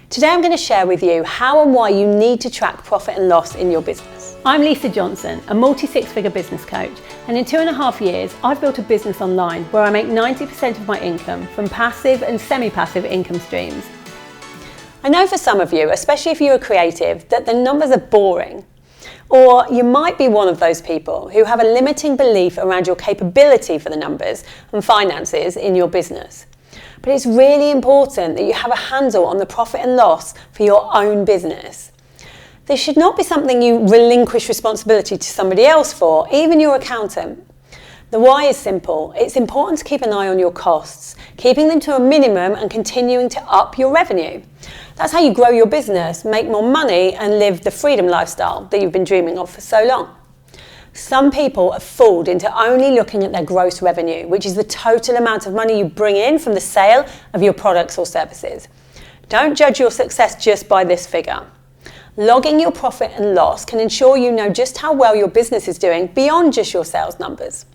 Today I'm going to share with you how and why you need to track profit and loss in your business. I'm Lisa Johnson, a multi-six-figure business coach, and in 2.5 years I've built a business online where I make 90% of my income from passive and semi-passive income streams. I know for some of you, especially if you're a creative, that the numbers are boring. Or you might be one of those people who have a limiting belief around your capability for the numbers and finances in your business. But it's really important that you have a handle on the profit and loss for your own business. This should not be something you relinquish responsibility to somebody else for, even your accountant. The why is simple. It's important to keep an eye on your costs, keeping them to a minimum and continuing to up your revenue. That's how you grow your business, make more money and live the freedom lifestyle that you've been dreaming of for so long. Some people are fooled into only looking at their gross revenue, which is the total amount of money you bring in from the sale of your products or services. Don't judge your success just by this figure. Logging your profit and loss can ensure you know just how well your business is doing beyond just your sales numbers.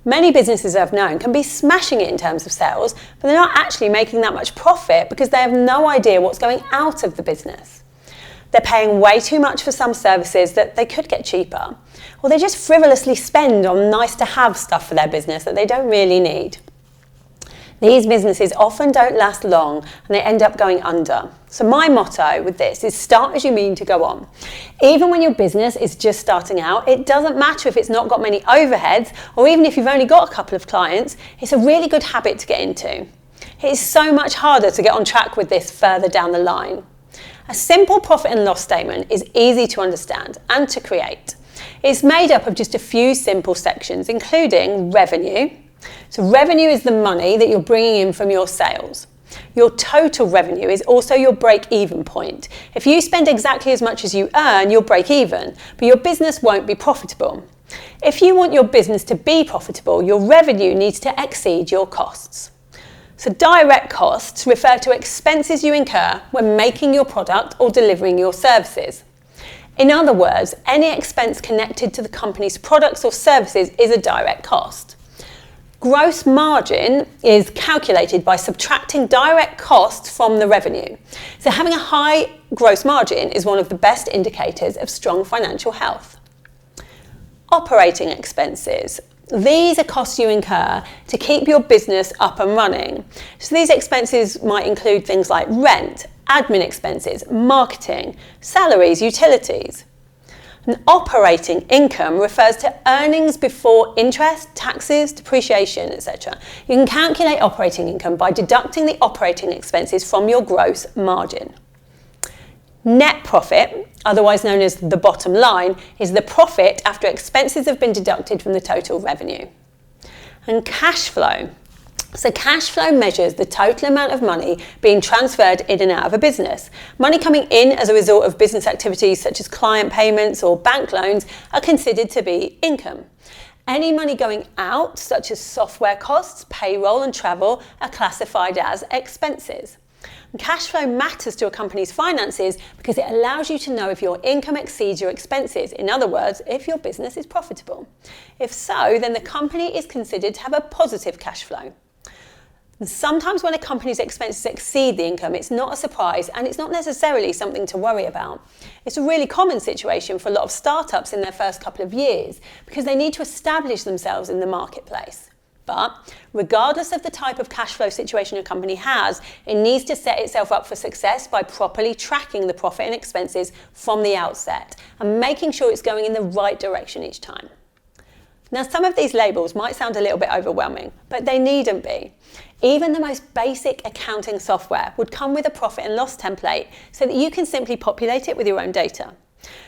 Many businesses I've known can be smashing it in terms of sales, but they're not actually making that much profit because they have no idea what's going out of the business. They're paying way too much for some services that they could get cheaper, or they just frivolously spend on nice to have stuff for their business that they don't really need. These businesses often don't last long and they end up going under. So my motto with this is start as you mean to go on. Even when your business is just starting out, it doesn't matter if it's not got many overheads or even if you've only got a couple of clients, it's a really good habit to get into. It is so much harder to get on track with this further down the line. A simple profit and loss statement is easy to understand and to create. It's made up of just a few simple sections, including revenue. So revenue is the money that you're bringing in from your sales. Your total revenue is also your break-even point. If you spend exactly as much as you earn, you'll break even, but your business won't be profitable. If you want your business to be profitable, your revenue needs to exceed your costs. So direct costs refer to expenses you incur when making your product or delivering your services. In other words, any expense connected to the company's products or services is a direct cost. Gross margin is calculated by subtracting direct costs from the revenue. So having a high gross margin is one of the best indicators of strong financial health. Operating expenses. These are costs you incur to keep your business up and running. So these expenses might include things like rent, admin expenses, marketing, salaries, utilities. And operating income refers to earnings before interest, taxes, depreciation, etc. You can calculate operating income by deducting the operating expenses from your gross margin. Net profit, otherwise known as the bottom line, is the profit after expenses have been deducted from the total revenue. And cash flow. So cash flow measures the total amount of money being transferred in and out of a business. Money coming in as a result of business activities such as client payments or bank loans are considered to be income. Any money going out, such as software costs, payroll and travel, are classified as expenses. And cash flow matters to a company's finances because it allows you to know if your income exceeds your expenses. In other words, if your business is profitable. If so, then the company is considered to have a positive cash flow. And sometimes when a company's expenses exceed the income, it's not a surprise and it's not necessarily something to worry about. It's a really common situation for a lot of startups in their first couple of years because they need to establish themselves in the marketplace. But regardless of the type of cash flow situation a company has, it needs to set itself up for success by properly tracking the profit and expenses from the outset and making sure it's going in the right direction each time. Now, some of these labels might sound a little bit overwhelming, but they needn't be. Even the most basic accounting software would come with a profit and loss template so that you can simply populate it with your own data.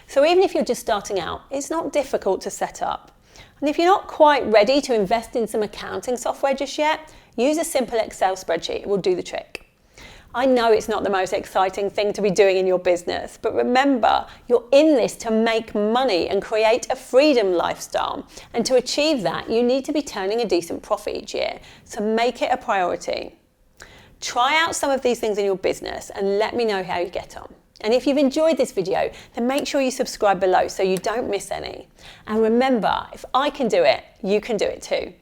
So even if you're just starting out, it's not difficult to set up. And if you're not quite ready to invest in some accounting software just yet, use a simple Excel spreadsheet. It will do the trick. I know it's not the most exciting thing to be doing in your business, but remember, you're in this to make money and create a freedom lifestyle. And to achieve that, you need to be turning a decent profit each year. So make it a priority. Try out some of these things in your business and let me know how you get on. And if you've enjoyed this video, then make sure you subscribe below so you don't miss any. And remember, if I can do it, you can do it too.